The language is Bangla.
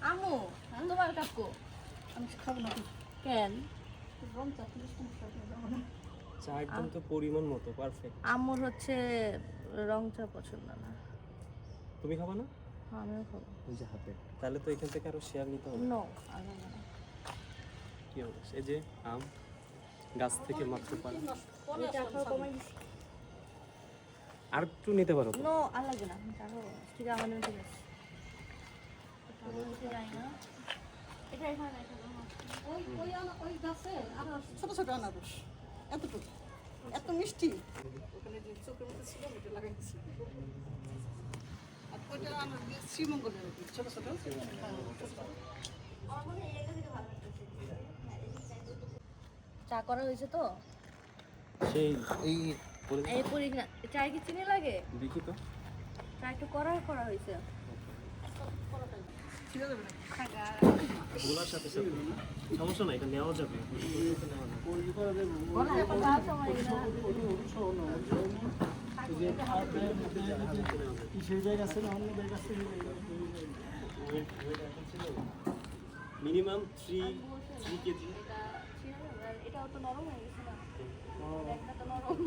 আমু তোমার কাকু আমি খাবো না কেন রং চা চা একদম তো পরিমাণ মতো পারফেক্ট। আমুর হচ্ছে রং চা পছন্দ না। তুমি খাবা না? হ্যাঁ আমিও খাবো। ওই যে হাতে, তাহলে তো এখান থেকে আরো শেয়ার নিতে হবে। নো আমি না। কি হবে? এই যে আম গাছ থেকে মাত্র পারা। চা খাওয়া কমাই দিছি। আর একটু নিতে পারো তো। নো আর লাগবে না চা খাবো ঠিক আছে আমার ঠিক আছে। এটা এখানে রাখা ওই ওই ওই গাছে আর ছোট ছোট আনারস এতটুকু এত মিষ্টি ওখানে যে চোখের মধ্যে ছিল ওইটা লাগাইছি আর ওইটা আনার দিয়ে শ্রীমঙ্গলের ছোট ছোট চা করা হয়েছে তো সেই এই এই করি না চায় কি চিনি লাগে দেখি তো। চা একটু করা হয়েছে ছিল যাবে না খাগা গোলার সাথে সাথে সমস্যা নাই, এটা নেওয়া যাবে। Minimum 3 KG. এটাও তো নরম হয়ে গেছে না একটা তো নরম